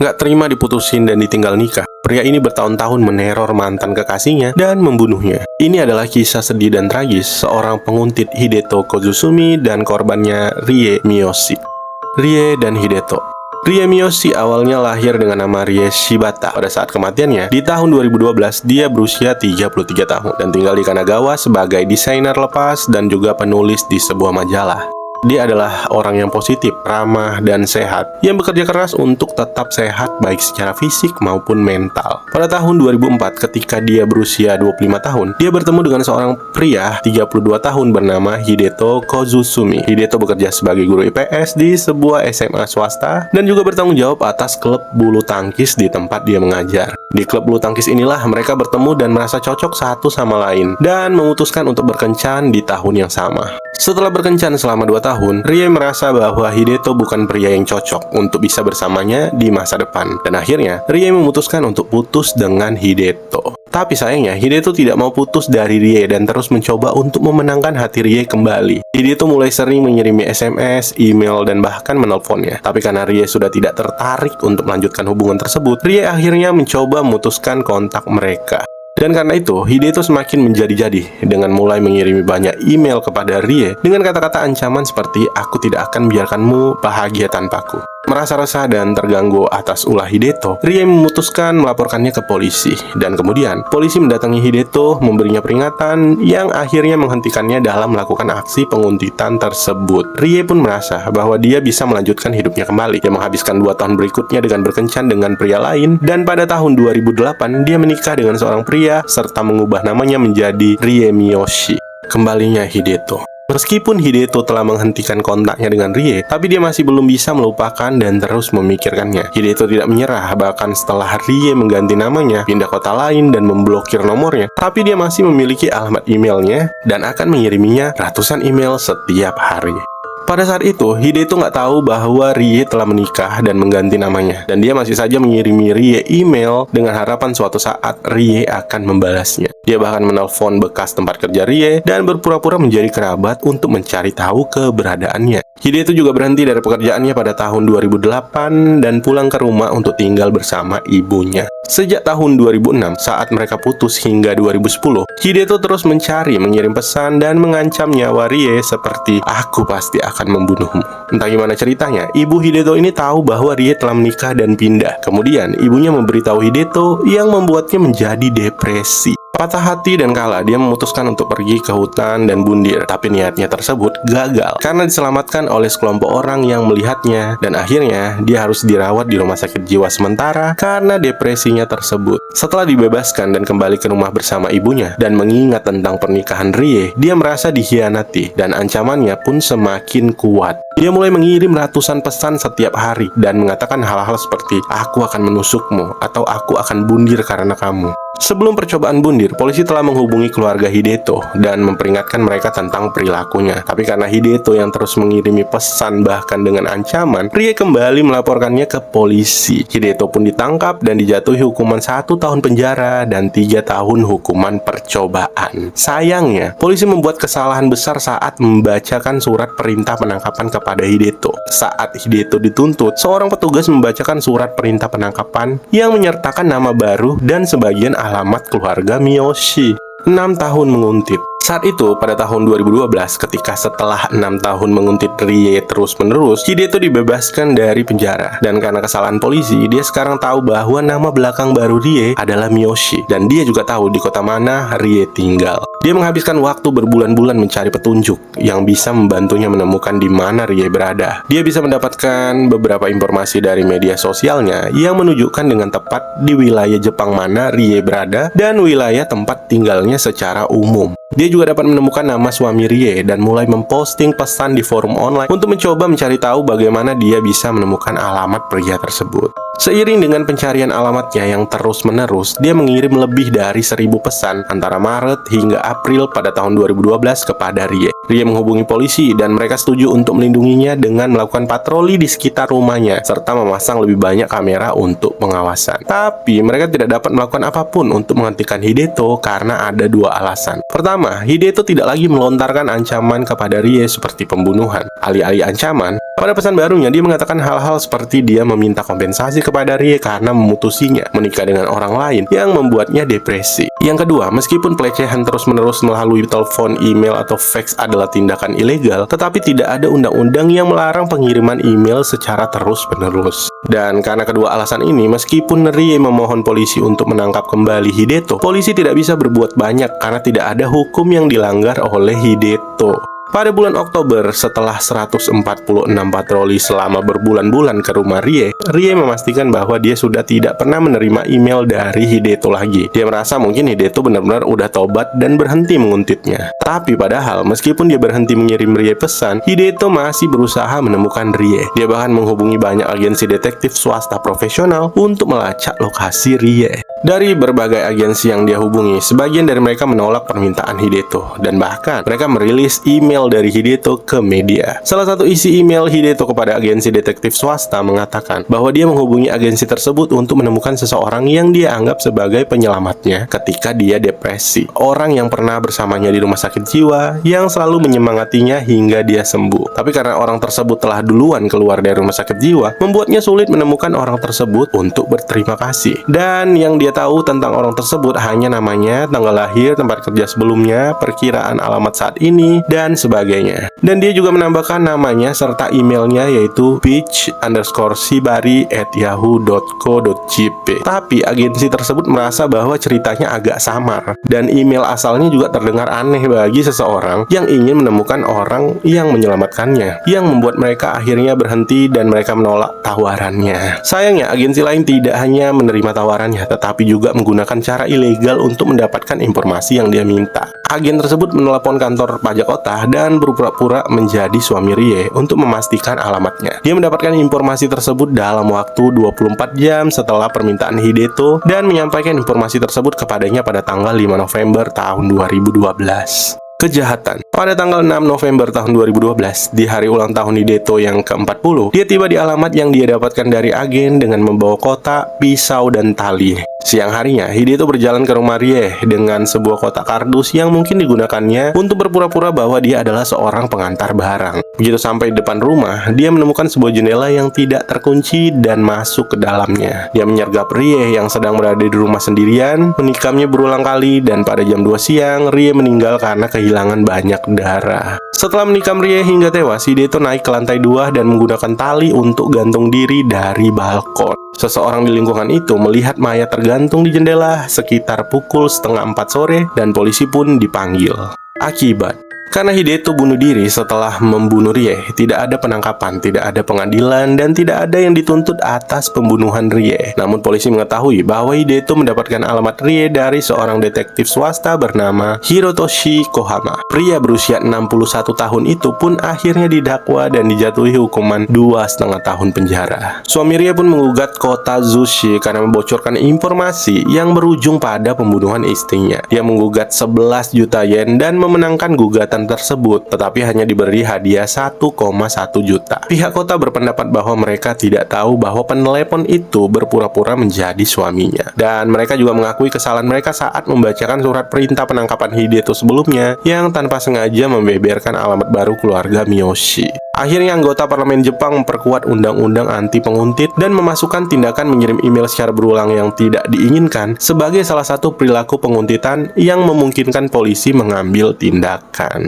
Nggak terima diputusin dan ditinggal nikah, pria ini bertahun-tahun meneror mantan kekasihnya dan membunuhnya. Ini adalah kisah sedih dan tragis seorang penguntit Hideto Kozusumi dan korbannya Rie Miyoshi. Rie dan Hideto. Rie Miyoshi awalnya lahir dengan nama Rie Shibata. Pada saat kematiannya, di tahun 2012, dia berusia 33 tahun dan tinggal di Kanagawa sebagai desainer lepas dan juga penulis di sebuah majalah. Dia adalah orang yang positif, ramah, dan sehat, yang bekerja keras untuk tetap sehat baik secara fisik maupun mental. Pada tahun 2004, ketika dia berusia 25 tahun, dia bertemu dengan seorang pria 32 tahun bernama Hideto Kozusumi. Hideto bekerja sebagai guru IPS di sebuah SMA swasta dan juga bertanggung jawab atas klub bulu tangkis di tempat dia mengajar. Di klub bulu tangkis inilah mereka bertemu dan merasa cocok satu sama lain dan memutuskan untuk berkencan di tahun yang sama. Setelah berkencan selama 2 tahun, Rie merasa bahwa Hideto bukan pria yang cocok untuk bisa bersamanya di masa depan. Dan akhirnya, Rie memutuskan untuk putus dengan Hideto. Tapi sayangnya, Hideto tidak mau putus dari Rie dan terus mencoba untuk memenangkan hati Rie kembali. Hideto mulai sering mengirimi SMS, email, dan bahkan menelponnya. Tapi karena Rie sudah tidak tertarik untuk melanjutkan hubungan tersebut, Rie akhirnya mencoba memutuskan kontak mereka. Dan karena itu, Hideto semakin menjadi-jadi dengan mulai mengirimi banyak email kepada Rie dengan kata-kata ancaman seperti "Aku tidak akan biarkanmu bahagia tanpaku". Merasa resah dan terganggu atas ulah Hideto, Rie memutuskan melaporkannya ke polisi. Dan kemudian, polisi mendatangi Hideto, memberinya peringatan yang akhirnya menghentikannya dalam melakukan aksi penguntitan tersebut. Rie pun merasa bahwa dia bisa melanjutkan hidupnya kembali. Dia menghabiskan 2 tahun berikutnya dengan berkencan dengan pria lain, dan pada tahun 2008, dia menikah dengan seorang pria serta mengubah namanya menjadi Rie Miyoshi. Kembalinya Hideto. Meskipun Hideto telah menghentikan kontaknya dengan Rie, tapi dia masih belum bisa melupakan dan terus memikirkannya. Hideto tidak menyerah, bahkan setelah Rie mengganti namanya, pindah kota lain, dan memblokir nomornya. Tapi dia masih memiliki alamat emailnya dan akan mengiriminya ratusan email setiap hari. Pada saat itu, Hideto nggak tahu bahwa Rie telah menikah dan mengganti namanya. Dan dia masih saja mengirimi Rie email dengan harapan suatu saat Rie akan membalasnya. Dia bahkan menelpon bekas tempat kerja Rie dan berpura-pura menjadi kerabat untuk mencari tahu keberadaannya. Hideto juga berhenti dari pekerjaannya pada tahun 2008 dan pulang ke rumah untuk tinggal bersama ibunya. Sejak tahun 2006, saat mereka putus hingga 2010, Hideto terus mengirim pesan dan mengancam nyawa Rie seperti "Aku pasti akan membunuhmu". Entah gimana ceritanya, ibu Hideto ini tahu bahwa Rie telah menikah dan pindah. Kemudian, ibunya memberitahu Hideto yang membuatnya menjadi depresi. Patah hati dan kalah, dia memutuskan untuk pergi ke hutan dan bundir. Tapi niatnya tersebut gagal karena diselamatkan oleh sekelompok orang yang melihatnya. Dan akhirnya, dia harus dirawat di rumah sakit jiwa sementara karena depresinya tersebut. Setelah dibebaskan dan kembali ke rumah bersama ibunya dan mengingat tentang pernikahan Rie, dia merasa dikhianati dan ancamannya pun semakin kuat. Dia mulai mengirim ratusan pesan setiap hari dan mengatakan hal-hal seperti "Aku akan menusukmu" atau "Aku akan bundir karena kamu". Sebelum percobaan bundir, polisi telah menghubungi keluarga Hideto dan memperingatkan mereka tentang perilakunya. Tapi karena Hideto yang terus mengirimi pesan bahkan dengan ancaman, Rie kembali melaporkannya ke polisi. Hideto pun ditangkap dan dijatuhi hukuman 1 tahun penjara dan 3 tahun hukuman percobaan. Sayangnya, polisi membuat kesalahan besar saat membacakan surat perintah penangkapan kepada Hideto. Saat Hideto dituntut, seorang petugas membacakan surat perintah penangkapan yang menyertakan nama baru dan sebagian alamat keluarga Miyoshi. 6 tahun menguntit. Saat itu, pada tahun 2012, ketika setelah 6 tahun menguntit Rie terus-menerus, Hideto dibebaskan dari penjara. Dan karena kesalahan polisi, dia sekarang tahu bahwa nama belakang baru Rie adalah Miyoshi. Dan dia juga tahu di kota mana Rie tinggal. Dia menghabiskan waktu berbulan-bulan mencari petunjuk yang bisa membantunya menemukan di mana Rie berada. Dia bisa mendapatkan beberapa informasi dari media sosialnya yang menunjukkan dengan tepat di wilayah Jepang mana Rie berada dan wilayah tempat tinggalnya secara umum. Dia juga dapat menemukan nama suami Rie dan mulai memposting pesan di forum online untuk mencoba mencari tahu bagaimana dia bisa menemukan alamat pria tersebut. Seiring dengan pencarian alamatnya yang terus-menerus, dia mengirim lebih dari 1000 pesan antara Maret hingga April pada tahun 2012 kepada Rie. Rie menghubungi polisi dan mereka setuju untuk melindunginya dengan melakukan patroli di sekitar rumahnya serta memasang lebih banyak kamera untuk pengawasan. Tapi mereka tidak dapat melakukan apapun untuk menghentikan Hideto karena ada 2 alasan. Pertama, Hideto tidak lagi melontarkan ancaman kepada Rie seperti pembunuhan. Alih-alih ancaman, Pada pesan barunya, dia mengatakan hal-hal seperti dia meminta kompensasi kepada Rie karena memutusinya menikah dengan orang lain yang membuatnya depresi. Yang kedua, meskipun pelecehan terus-menerus melalui telepon, email, atau fax adalah tindakan ilegal, tetapi tidak ada undang-undang yang melarang pengiriman email secara terus-menerus. Dan karena kedua alasan ini, meskipun Rie memohon polisi untuk menangkap kembali Hideto, polisi tidak bisa berbuat banyak karena tidak ada hukum yang dilanggar oleh Hideto. Pada bulan Oktober, setelah 146 patroli selama berbulan-bulan ke rumah Rie memastikan bahwa dia sudah tidak pernah menerima email dari Hideto lagi. Dia merasa mungkin Hideto benar-benar udah tobat dan berhenti menguntitnya. Tapi padahal, meskipun dia berhenti mengirim Rie pesan, Hideto masih berusaha menemukan Rie. Dia bahkan menghubungi banyak agensi detektif swasta profesional untuk melacak lokasi Rie. Dari berbagai agensi yang dia hubungi, sebagian dari mereka menolak permintaan Hideto, dan bahkan mereka merilis email dari Hideto ke media. Salah satu isi email Hideto kepada agensi detektif swasta mengatakan bahwa dia menghubungi agensi tersebut untuk menemukan seseorang yang dia anggap sebagai penyelamatnya ketika dia depresi. Orang yang pernah bersamanya di rumah sakit jiwa, yang selalu menyemangatinya hingga dia sembuh. Tapi karena orang tersebut telah duluan keluar dari rumah sakit jiwa, membuatnya sulit menemukan orang tersebut untuk berterima kasih. Dan yang dia tahu tentang orang tersebut hanya namanya, tanggal lahir, tempat kerja sebelumnya, perkiraan alamat saat ini, dan sebagainya. Dan dia juga menambahkan namanya serta emailnya, yaitu peach_sibari@yahoo.co.jp. Tapi agensi tersebut merasa bahwa ceritanya agak samar, dan email asalnya juga terdengar aneh bagi seseorang yang ingin menemukan orang yang menyelamatkannya, yang membuat mereka akhirnya berhenti dan mereka menolak tawarannya. Sayangnya, agensi lain tidak hanya menerima tawarannya, tetapi juga menggunakan cara ilegal untuk mendapatkan informasi yang dia minta. Agen tersebut menelepon kantor pajak kota dan berpura-pura menjadi suami Rie untuk memastikan alamatnya. Dia mendapatkan informasi tersebut dalam waktu 24 jam setelah permintaan Hideto dan menyampaikan informasi tersebut kepadanya pada tanggal 5 November tahun 2012. Kejahatan. Pada tanggal 6 November tahun 2012, di hari ulang tahun Hideto yang ke-40, dia tiba di alamat yang dia dapatkan dari agen dengan membawa kotak, pisau, dan tali. Siang harinya, Hideto berjalan ke rumah Rie dengan sebuah kotak kardus yang mungkin digunakannya untuk berpura-pura bahwa dia adalah seorang pengantar barang. Begitu sampai di depan rumah, dia menemukan sebuah jendela yang tidak terkunci dan masuk ke dalamnya. Dia menyergap Rie yang sedang berada di rumah sendirian, menikamnya berulang kali, dan pada jam 2 siang, Rie meninggal karena kehilangan banyak darah. Setelah menikam Rie hingga tewas, Hideto naik ke lantai 2 dan menggunakan tali untuk gantung diri dari balkon. Seseorang di lingkungan itu melihat mayat tergantung di jendela sekitar pukul 3:30 sore dan polisi pun dipanggil. Akibat, karena Hideto bunuh diri setelah membunuh Rie, tidak ada penangkapan, tidak ada pengadilan, dan tidak ada yang dituntut atas pembunuhan Rie. Namun polisi mengetahui bahwa Hideto mendapatkan alamat Rie dari seorang detektif swasta bernama Hirotoshi Kohama. Pria berusia 61 tahun itu pun akhirnya didakwa dan dijatuhi hukuman 2,5 tahun penjara. Suami Rie pun menggugat kota Zushi karena membocorkan informasi yang berujung pada pembunuhan istrinya. Dia menggugat 11 juta yen dan memenangkan gugatan tersebut, tetapi hanya diberi hadiah 1,1 juta. Pihak kota berpendapat bahwa mereka tidak tahu bahwa penelepon itu berpura-pura menjadi suaminya, dan mereka juga mengakui kesalahan mereka saat membacakan surat perintah penangkapan Hideto sebelumnya yang tanpa sengaja membeberkan alamat baru keluarga Miyoshi. Akhirnya anggota parlemen Jepang memperkuat undang-undang anti penguntit dan memasukkan tindakan mengirim email secara berulang yang tidak diinginkan sebagai salah satu perilaku penguntitan yang memungkinkan polisi mengambil tindakan.